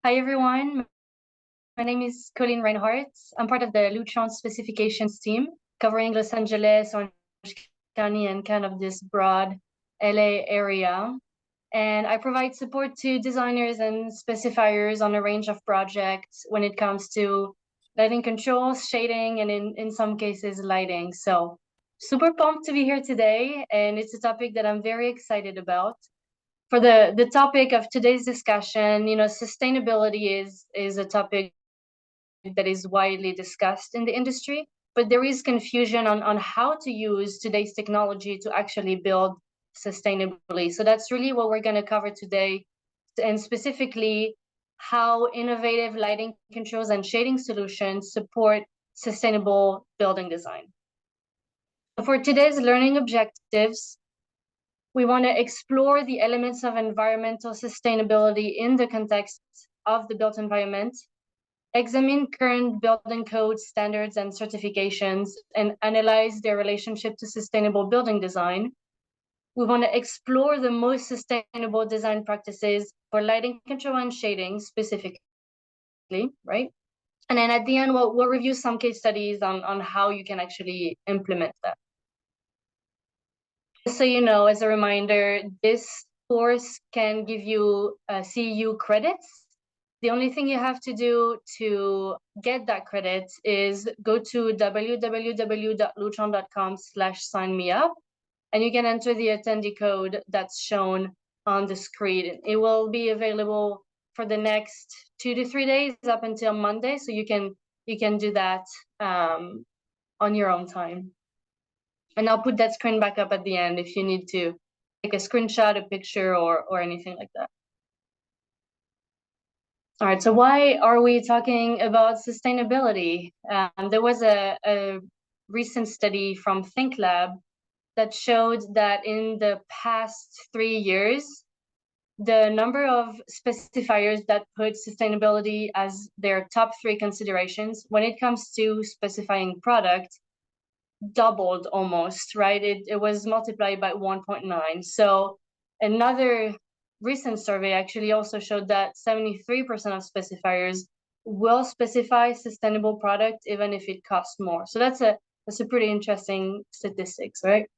Hi, everyone. My name is Colleen Reinhardt. I'm part of the Lutron specifications team, covering Los Angeles, Orange County, and kind of this broad LA area. And I provide support to designers and specifiers on a range of projects when it comes to lighting controls, shading, and in some cases, lighting. So super pumped to be here today. And it's a topic that I'm very excited about. For the topic of today's discussion, sustainability is a topic that is widely discussed in the industry, but there is confusion on how to use today's technology to actually build sustainably. So that's really what we're going to cover today, and specifically how innovative lighting controls and shading solutions support sustainable building design. For today's learning objectives, we want to explore the elements of environmental sustainability in the context of the built environment, examine current building code standards and certifications, and analyze their relationship to sustainable building design. We want to explore the most sustainable design practices for lighting control and shading specifically, right? And then at the end, we'll review some case studies on how you can actually implement that. So, as a reminder, this course can give you CEU credits. The only thing you have to do to get that credit is go to www.lutron.com/sign-me-up, and you can enter the attendee code that's shown on the screen. It will be available for the next 2 to 3 days up until Monday, so you can do that on your own time. And I'll put that screen back up at the end if you need to take a screenshot, a picture, or anything like that. All right, so why are we talking about sustainability? There was a recent study from ThinkLab that showed that in the past 3 years, the number of specifiers that put sustainability as their top 3 considerations when it comes to specifying product doubled almost, right? It was multiplied by 1.9. So another recent survey actually also showed that 73% of specifiers will specify sustainable product even if it costs more. So that's a pretty interesting statistics, right?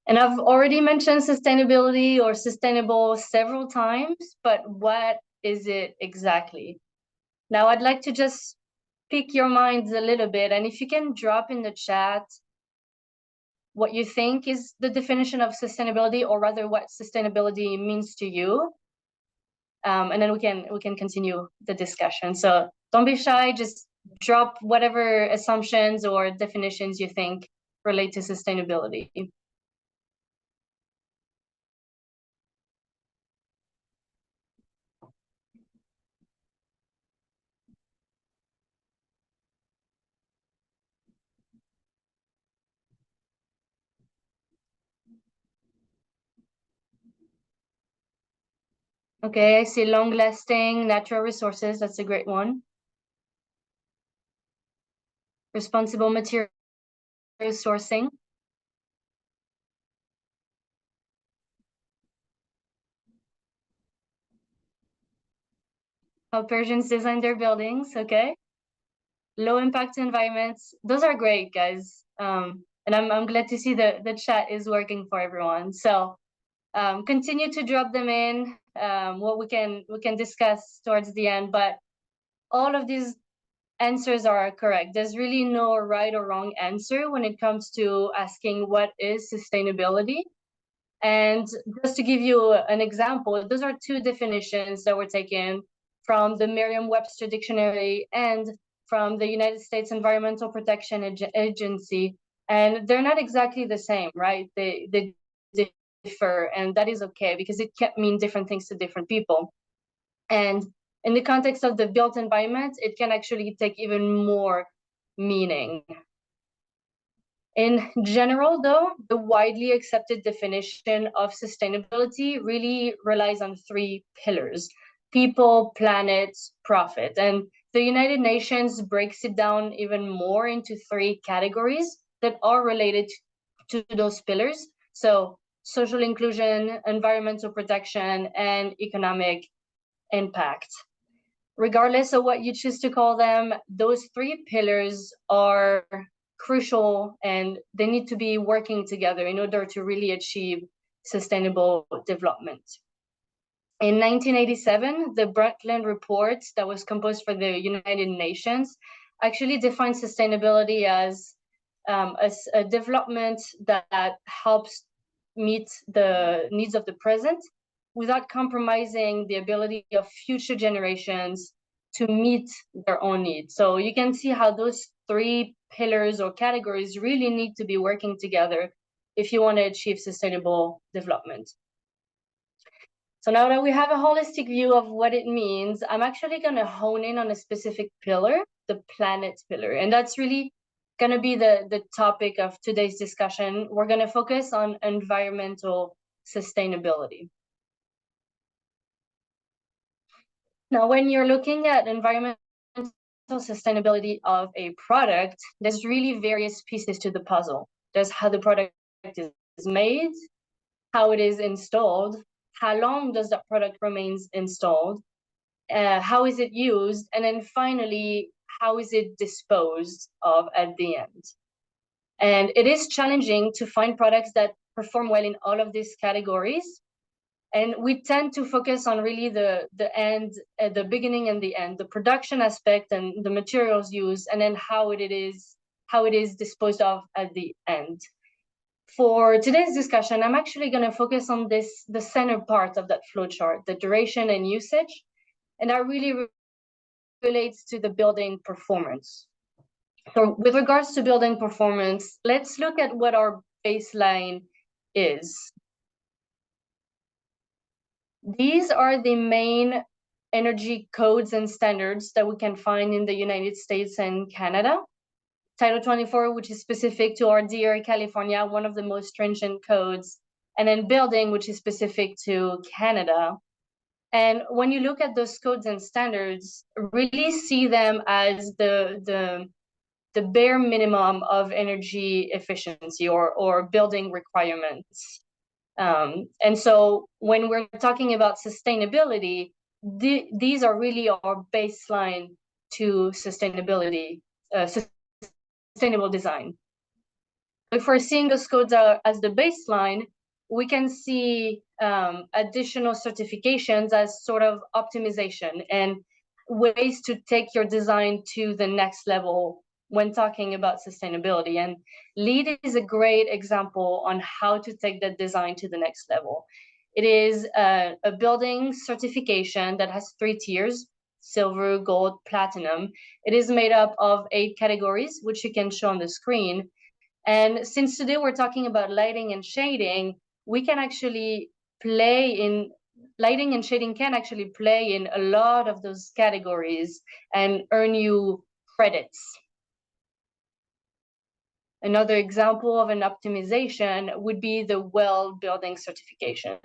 And I've already mentioned sustainability or sustainable several times, but what is it exactly? Now I'd like to just pick your minds a little bit, and if you can drop in the chat what you think is the definition of sustainability, or rather what sustainability means to you, and then we can continue the discussion. So don't be shy, just drop whatever assumptions or definitions you think relate to sustainability. Okay, I see long-lasting natural resources. That's a great one. Responsible material sourcing. How Persians design their buildings. Okay. Low impact environments. Those are great, guys. And I'm glad to see the chat is working for everyone. So continue to drop them in. What we can discuss towards the end, but all of these answers are correct. There's really no right or wrong answer when it comes to asking what is sustainability. And just to give you an example, those are 2 definitions that were taken from the Merriam-Webster dictionary and from the United States Environmental Protection Agency, and they're not exactly the same, right? They differ, and that is okay because it can mean different things to different people. And in the context of the built environment, it can actually take even more meaning. In general, though, the widely accepted definition of sustainability really relies on 3 pillars: people, planet, profit. And the United Nations breaks it down even more into 3 categories that are related to those pillars. So social inclusion, environmental protection, and economic impact. Regardless of what you choose to call them, those three pillars are crucial and they need to be working together in order to really achieve sustainable development. In 1987, the Brundtland Report that was composed for the United Nations actually defined sustainability as a development that helps meet the needs of the present without compromising the ability of future generations to meet their own needs. So you can see how those three pillars or categories really need to be working together if you want to achieve sustainable development. So now that we have a holistic view of what it means, I'm actually going to hone in on a specific pillar, the planet pillar. And that's really going to be the topic of today's discussion. We're going to focus on environmental sustainability. Now, when you're looking at environmental sustainability of a product, there's really various pieces to the puzzle. There's how the product is made, how it is installed, how long does that product remains installed, how is it used, and then finally, how is it disposed of at the end. And it is challenging to find products that perform well in all of these categories. And we tend to focus on really the end, the beginning and the end, the production aspect and the materials used, and then how it is disposed of at the end. For today's discussion, I'm actually going to focus on the center part of that flowchart, the duration and usage, and that really relates to the building performance. So with regards to building performance, let's look at what our baseline is. These are the main energy codes and standards that we can find in the United States and Canada. Title 24, which is specific to our dear California, one of the most stringent codes, and then building, which is specific to Canada. And when you look at those codes and standards, really see them as the bare minimum of energy efficiency or building requirements. And so when we're talking about sustainability, these are really our baseline to sustainability, sustainable design. If we're seeing those codes as the baseline, we can see additional certifications as sort of optimization and ways to take your design to the next level when talking about sustainability. And LEED is a great example on how to take that design to the next level. It is a building certification that has 3 tiers: silver, gold, platinum. It is made up of 8 categories, which you can show on the screen. And since today we're talking about lighting and shading, we can actually lighting and shading can actually play in a lot of those categories and earn you credits. Another example of an optimization would be the WELL building certification.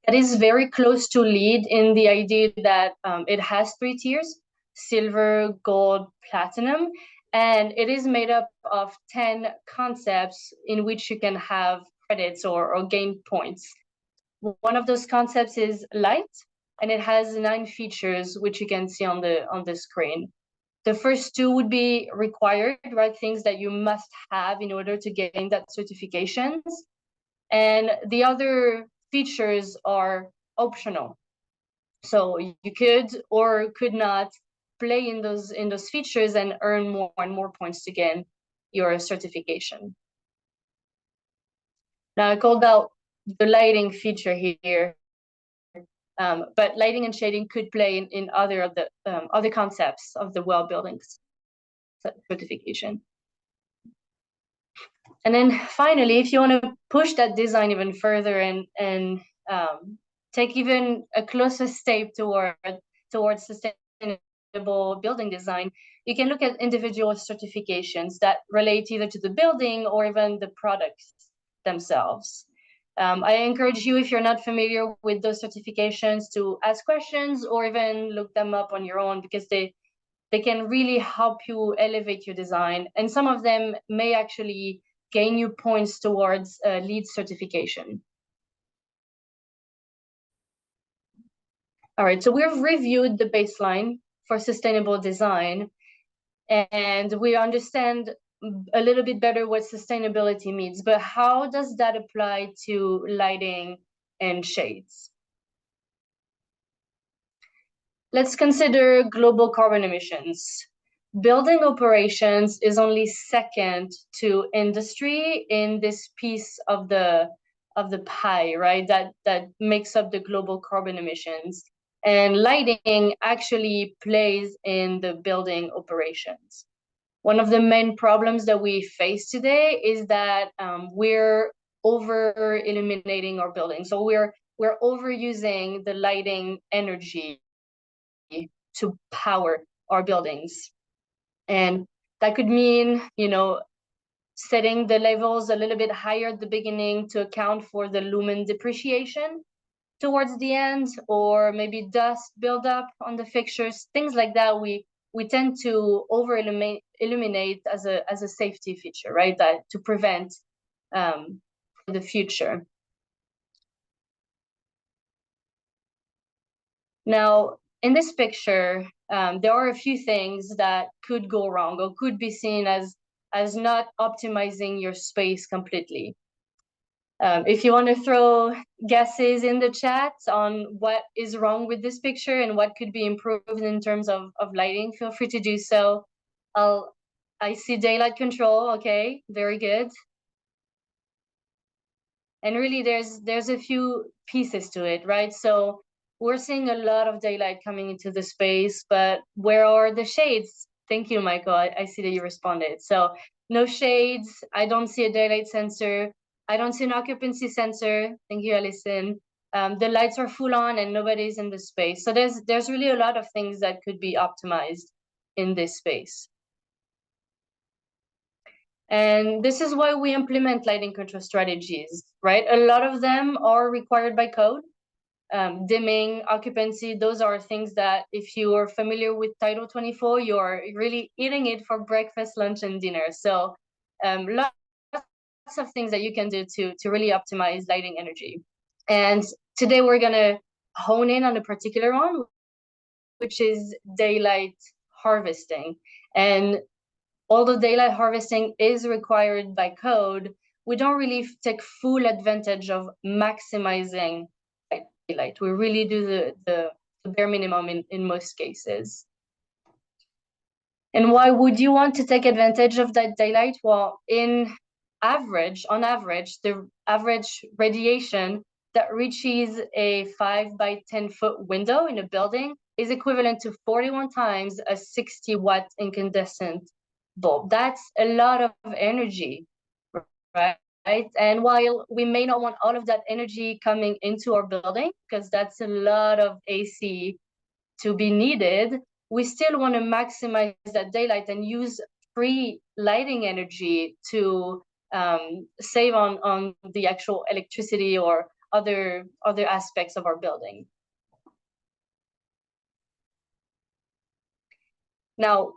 That is very close to LEED in the idea that it has 3 tiers: silver, gold, platinum, and it is made up of 10 concepts in which you can have credits or gain points. One of those concepts is light, and it has 9 features, which you can see on the screen. The first 2 would be required, right? Things that you must have in order to gain that certifications. And the other features are optional. So you could or could not play in those features and earn more and more points to gain your certification. Now I called out the lighting feature here. But lighting and shading could play in other of the other concepts of the WELL buildings certification. And then finally, if you want to push that design even further and take even a closer step towards sustainable building design, you can look at individual certifications that relate either to the building or even the products themselves. I encourage you, if you're not familiar with those certifications, to ask questions or even look them up on your own, because they can really help you elevate your design. And some of them may actually gain you points towards LEED certification. All right, so we've reviewed the baseline for sustainable design, and we understand a little bit better what sustainability means, but how does that apply to lighting and shades? Let's consider global carbon emissions. Building operations is only second to industry in this piece of the pie, right? That makes up the global carbon emissions. And lighting actually plays in the building operations. One of the main problems that we face today is that we're over illuminating our buildings. So we're overusing the lighting energy to power our buildings. And that could mean, setting the levels a little bit higher at the beginning to account for the lumen depreciation towards the end, or maybe dust buildup on the fixtures, things like that. We tend to over illuminate as a safety feature, right? That to prevent for the future. Now, in this picture, there are a few things that could go wrong or could be seen as not optimizing your space completely. If you want to throw guesses in the chat on what is wrong with this picture and what could be improved in terms of lighting, feel free to do so. I see daylight control. Okay, very good. And really, there's a few pieces to it, right? So we're seeing a lot of daylight coming into the space, but where are the shades? Thank you, Michael. I see that you responded. So no shades. I don't see a daylight sensor. I don't see an occupancy sensor. Thank you, Alison. The lights are full on and nobody's in the space. So there's really a lot of things that could be optimized in this space. And this is why we implement lighting control strategies, right? A lot of them are required by code. Dimming, occupancy, those are things that if you are familiar with Title 24, you're really eating it for breakfast, lunch, and dinner. So lots of things that you can do to really optimize lighting energy. And today we're gonna hone in on a particular one, which is daylight harvesting. And although daylight harvesting is required by code, we don't really take full advantage of maximizing daylight. We really do the bare minimum in most cases. And why would you want to take advantage of that daylight? Well, on average, the average radiation that reaches a 5 by 10 foot window in a building is equivalent to 41 times a 60-watt incandescent bulb. That's a lot of energy, right? And while we may not want all of that energy coming into our building, because that's a lot of AC to be needed, we still want to maximize that daylight and use free lighting energy to save on the actual electricity or other aspects of our building. Now,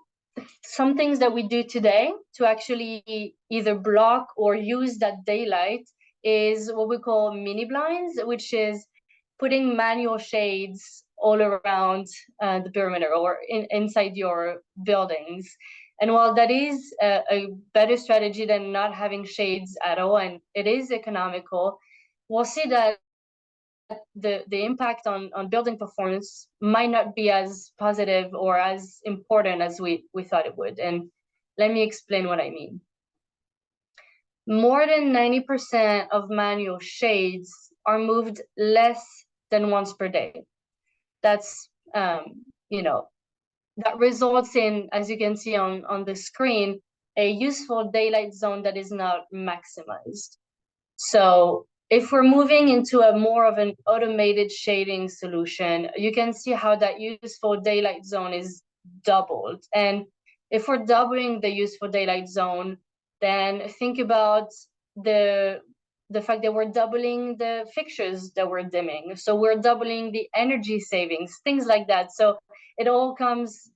some things that we do today to actually either block or use that daylight is what we call mini blinds, which is putting manual shades all around the perimeter or inside your buildings. And while that is a better strategy than not having shades at all, and it is economical, we'll see that the impact on building performance might not be as positive or as important as we thought it would. And let me explain what I mean. More than 90% of manual shades are moved less than once per day. That's, that results in, as you can see on the screen, a useful daylight zone that is not maximized. So if we're moving into a more of an automated shading solution, you can see how that useful daylight zone is doubled. And if we're doubling the useful daylight zone, then think about the fact that we're doubling the fixtures that we're dimming. So we're doubling the energy savings, things like that. So it all comes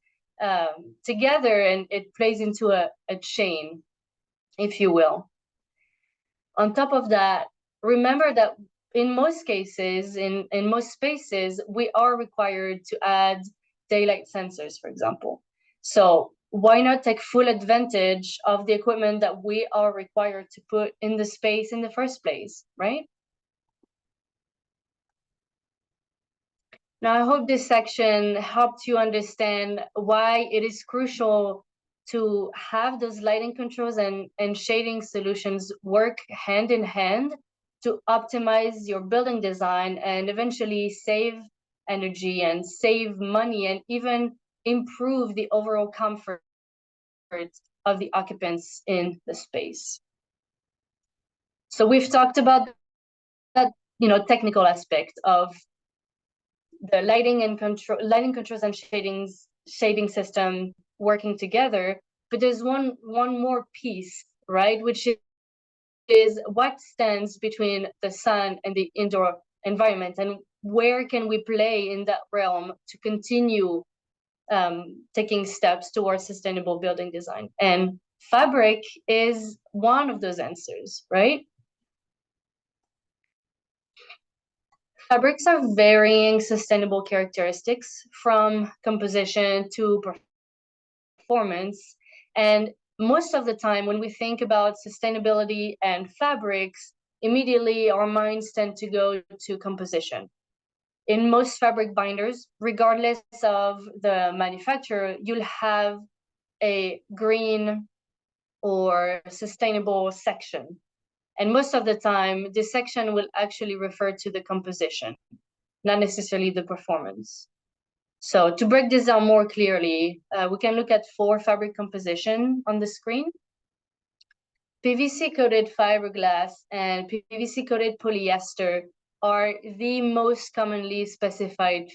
together and it plays into a chain, if you will. On top of that, remember that in most cases, in most spaces, we are required to add daylight sensors, for example. So why not take full advantage of the equipment that we are required to put in the space in the first place, right? Now, I hope this section helped you understand why it is crucial to have those lighting controls and shading solutions work hand in hand to optimize your building design and eventually save energy and save money and even improve the overall comfort of the occupants in the space. So we've talked about that, technical aspect of the lighting controls and shading system working together. But there's one more piece, right, which is what stands between the sun and the indoor environment, and where can we play in that realm to continue taking steps towards sustainable building design. And fabric is one of those answers, right? Fabrics are varying sustainable characteristics from composition to performance. And most of the time, when we think about sustainability and fabrics, immediately our minds tend to go to composition. In most fabric binders, regardless of the manufacturer, you'll have a green or sustainable section. And most of the time, this section will actually refer to the composition, not necessarily the performance. So to break this down more clearly, we can look at 4 fabric composition on the screen. PVC-coated fiberglass and PVC-coated polyester are the most commonly specified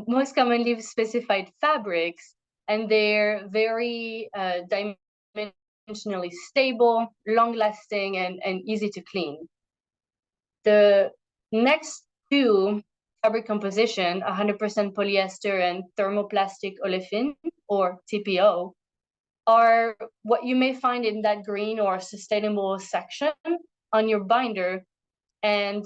most commonly specified fabrics, and they're very dimensionally stable, long-lasting, and easy to clean. The next 2 fabric composition, 100% polyester and thermoplastic olefin, or TPO, are what you may find in that green or sustainable section on your binder. And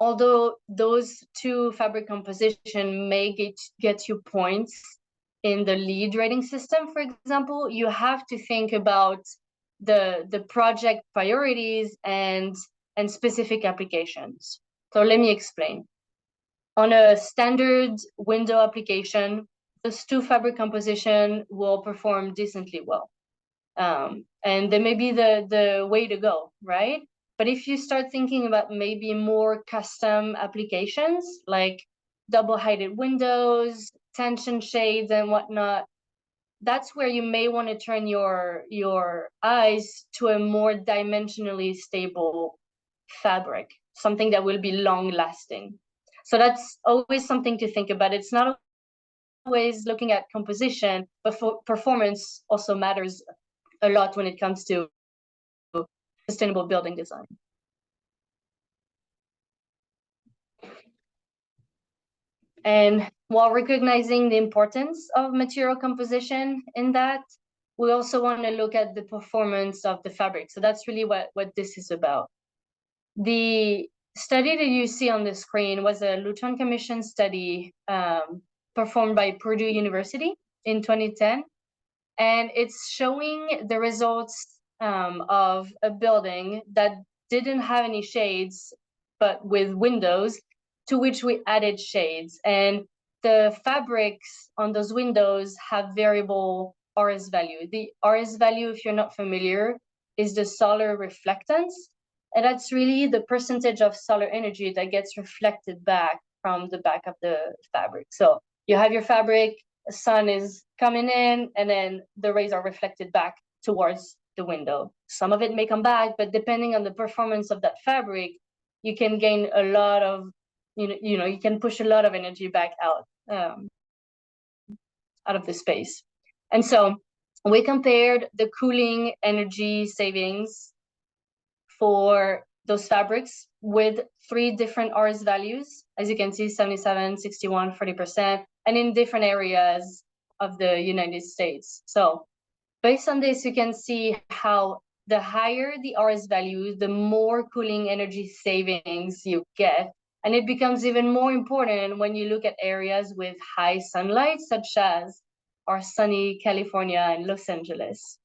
although those 2 fabric composition may get you points in the LEED rating system, for example, you have to think about the project priorities and specific applications. So let me explain. On a standard window application, those 2 fabric composition will perform decently well. And they may be the way to go, right? But if you start thinking about maybe more custom applications, like double-heighted windows, tension shades, and whatnot, that's where you may want to turn your eyes to a more dimensionally stable fabric, something that will be long-lasting. So that's always something to think about. It's not always looking at composition, but for performance also matters a lot when it comes to sustainable building design. And while recognizing the importance of material composition in that, we also want to look at the performance of the fabric. So that's really what this is about. The study that you see on the screen was a Luton Commission study performed by Purdue University in 2010. And it's showing the results of a building that didn't have any shades, but with windows, to which we added shades. And the fabrics on those windows have variable RS value. The RS value, if you're not familiar, is the solar reflectance. And that's really the percentage of solar energy that gets reflected back from the back of the fabric. So you have your fabric, the sun is coming in, and then the rays are reflected back towards the window. Some of it may come back, but depending on the performance of that fabric, you can gain a lot of, you can push a lot of energy back out of the space. And so we compared the cooling energy savings for those fabrics with 3 different RS values. As you can see, 77, 61, 40%, and in different areas of the United States. So based on this, you can see how the higher the RS value, the more cooling energy savings you get. And it becomes even more important when you look at areas with high sunlight, such as our sunny California and Los Angeles.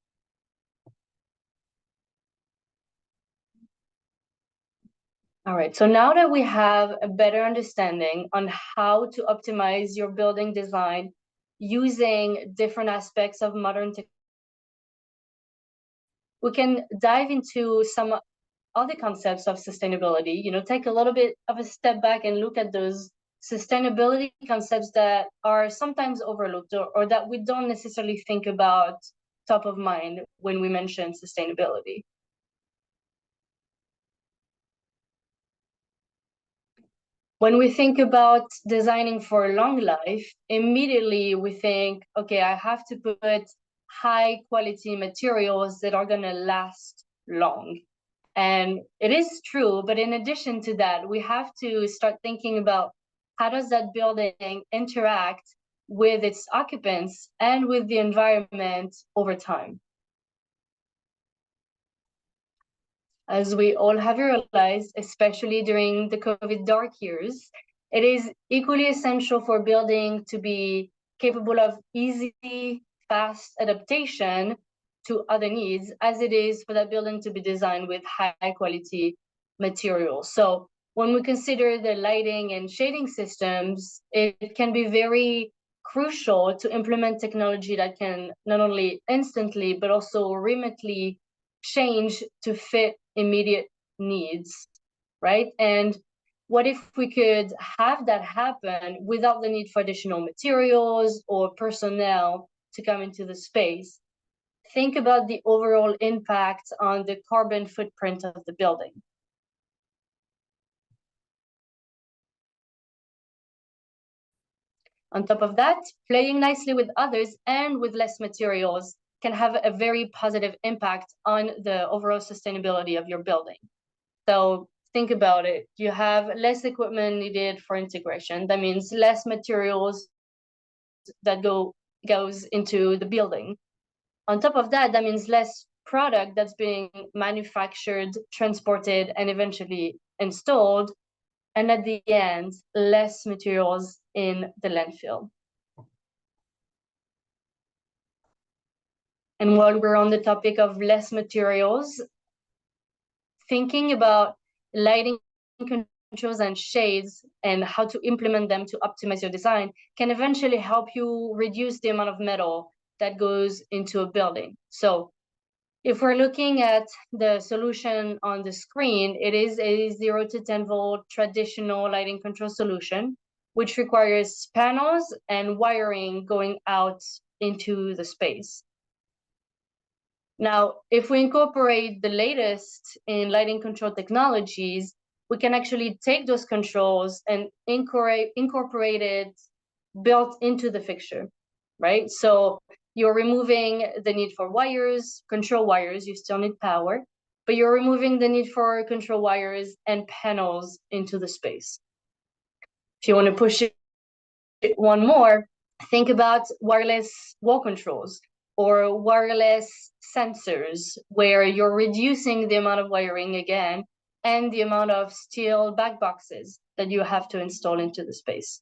All right, so now that we have a better understanding on how to optimize your building design using different aspects of modern technology, we can dive into some other concepts of sustainability, take a little bit of a step back and look at those sustainability concepts that are sometimes overlooked or that we don't necessarily think about top of mind when we mention sustainability. When we think about designing for long life, immediately we think, okay, I have to put high quality materials that are going to last long. And it is true, but in addition to that, we have to start thinking about how does that building interact with its occupants and with the environment over time. As we all have realized, especially during the COVID dark years, it is equally essential for building to be capable of easy, fast adaptation to other needs as it is for that building to be designed with high quality materials. So when we consider the lighting and shading systems, it can be very crucial to implement technology that can not only instantly, but also remotely change to fit immediate needs, right? And what if we could have that happen without the need for additional materials or personnel to come into the space? Think about the overall impact on the carbon footprint of the building. On top of that, playing nicely with others and with less materials can have a very positive impact on the overall sustainability of your building. So think about it. You have less equipment needed for integration. That means less materials that goes into the building. On top of that, that means less product that's being manufactured, transported, and eventually installed. And at the end, less materials in the landfill. And while we're on the topic of less materials, thinking about lighting controls and shades and how to implement them to optimize your design can eventually help you reduce the amount of metal that goes into a building. So if we're looking at the solution on the screen, it is a 0 to 10 volt traditional lighting control solution, which requires panels and wiring going out into the space. Now, if we incorporate the latest in lighting control technologies, we can actually take those controls and incorporate it built into the fixture, right? So you're removing the need for wires, control wires, you still need power, but you're removing the need for control wires and panels into the space. If you want to push it one more, think about wireless wall controls or wireless sensors, where you're reducing the amount of wiring again and the amount of steel back boxes that you have to install into the space.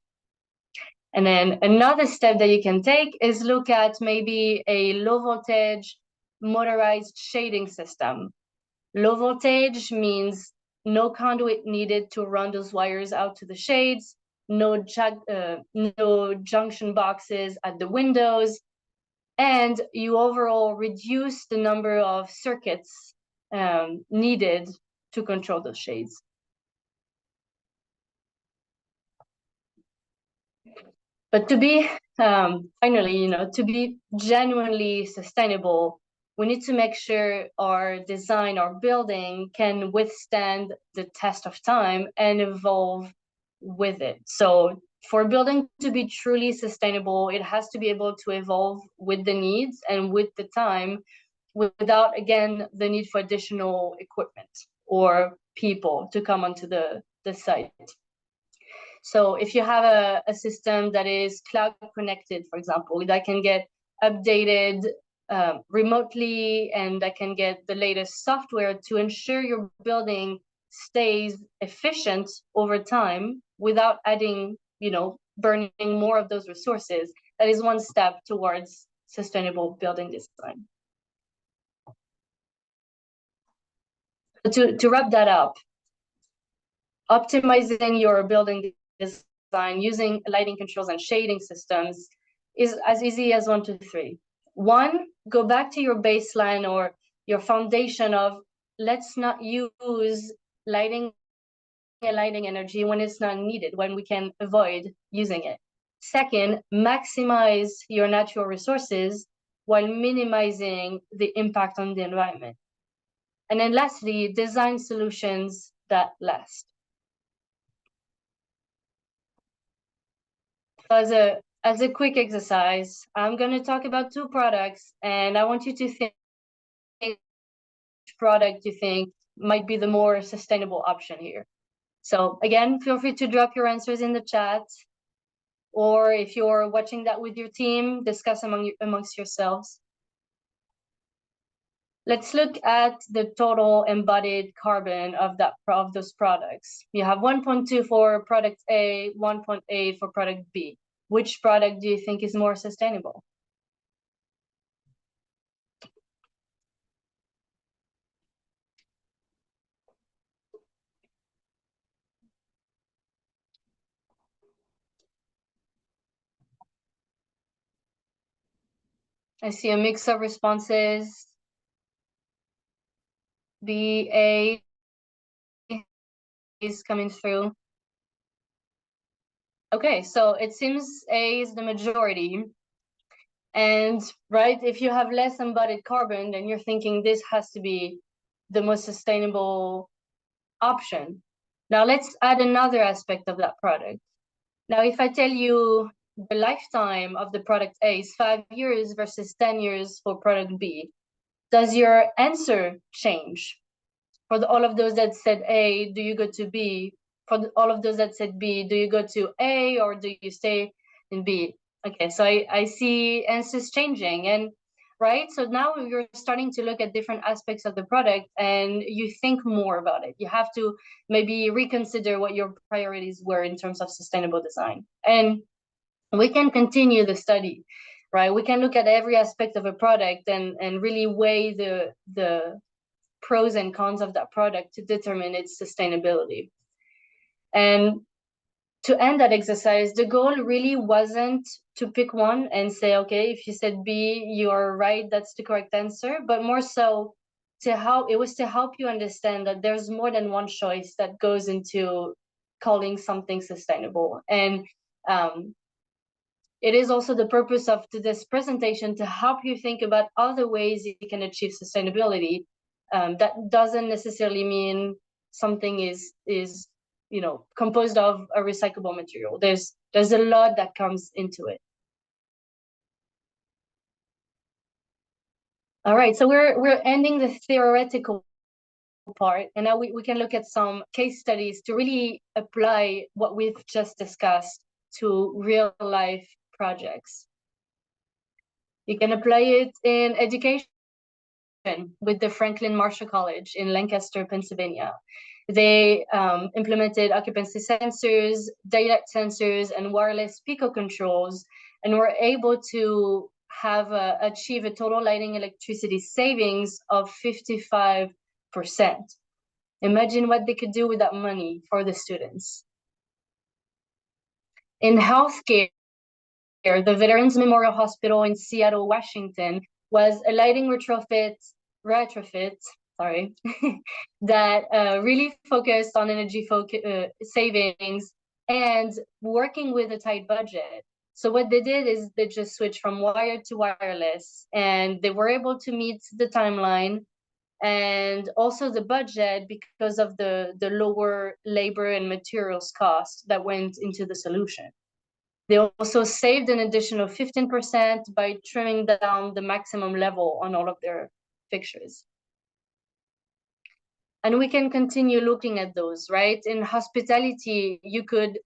And then another step that you can take is look at maybe a low voltage motorized shading system. Low voltage means no conduit needed to run those wires out to the shades, no junction boxes at the windows, and you overall reduce the number of circuits needed to control those shades. But to be, finally, to be genuinely sustainable, we need to make sure our design, our building can withstand the test of time and evolve with it. So for a building to be truly sustainable, it has to be able to evolve with the needs and with the time without, again, the need for additional equipment or people to come onto the site. So if you have a system that is cloud connected, for example, that can get updated remotely, and I can get the latest software to ensure your building stays efficient over time without adding, burning more of those resources. That is one step towards sustainable building design. To wrap that up, optimizing your building design using lighting controls and shading systems is as easy as 1, 2, 3. 1, go back to your baseline or your foundation of let's not use lighting energy when it's not needed, when we can avoid using it. Second, maximize your natural resources while minimizing the impact on the environment. And then lastly, design solutions that last. So as a quick exercise, I'm going to talk about 2 products, and I want you to think which product you think might be the more sustainable option here. So again, feel free to drop your answers in the chat, or if you're watching that with your team, discuss amongst yourselves. Let's look at the total embodied carbon of those products. You have 1.2 for product A, 1.8 for product B. Which product do you think is more sustainable? I see a mix of responses. B, A is coming through. Okay, so it seems A is the majority. And right, if you have less embodied carbon, then you're thinking this has to be the most sustainable option. Now let's add another aspect of that product. Now, if I tell you the lifetime of the product A is 5 years versus 10 years for product B, does your answer change? For all of those that said A, do you go to B? For all of those that said B, do you go to A or do you stay in B? Okay, so I see answers changing, and right, so now you're starting to look at different aspects of the product and you think more about it. You have to maybe reconsider what your priorities were in terms of sustainable design. And we can continue the study, right? We can look at every aspect of a product and really weigh the pros and cons of that product to determine its sustainability. And to end that exercise, the goal really wasn't to pick one and say, okay, if you said B, you're right, that's the correct answer, but more so to help you understand that there's more than one choice that goes into calling something sustainable. And it is also the purpose of this presentation to help you think about other ways you can achieve sustainability. That doesn't necessarily mean something is composed of a recyclable material. There's a lot that comes into it. All right, so we're ending the theoretical part, and now we can look at some case studies to really apply what we've just discussed to real life projects. You can apply it in education with the Franklin Marshall College in Lancaster, Pennsylvania. They implemented occupancy sensors, daylight sensors, and wireless Pico controls, and were able to have achieve a total lighting electricity savings of 55%. Imagine what they could do with that money for the students. In healthcare, the Veterans Memorial Hospital in Seattle, Washington, was a lighting retrofit, that really focused on energy savings and working with a tight budget. So what they did is they just switched from wired to wireless, and they were able to meet the timeline and also the budget because of the lower labor and materials cost that went into the solution. They also saved an additional 15% by trimming down the maximum level on all of their fixtures. And we can continue looking at those, right? In hospitality, you could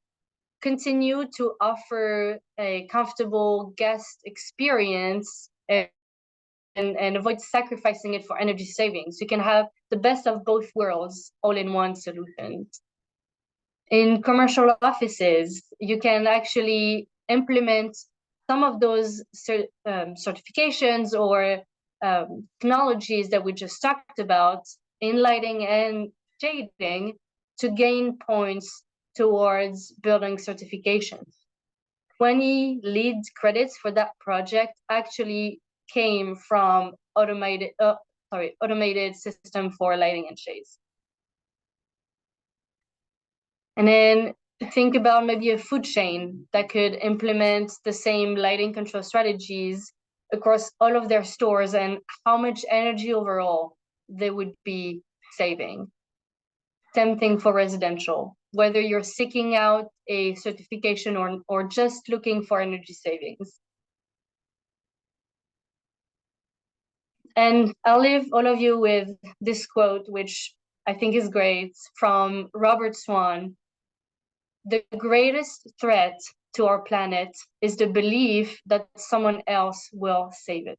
continue to offer a comfortable guest experience and avoid sacrificing it for energy savings. You can have the best of both worlds all in one solution. In commercial offices, you can actually implement some of those certifications or technologies that we just talked about in lighting and shading to gain points towards building certifications. 20 LEED credits for that project actually came from automated system for lighting and shades. And then think about maybe a food chain that could implement the same lighting control strategies across all of their stores and how much energy overall they would be saving. Same thing for residential, whether you're seeking out a certification or just looking for energy savings. And I'll leave all of you with this quote, which I think is great, from Robert Swan. The greatest threat to our planet is the belief that someone else will save it.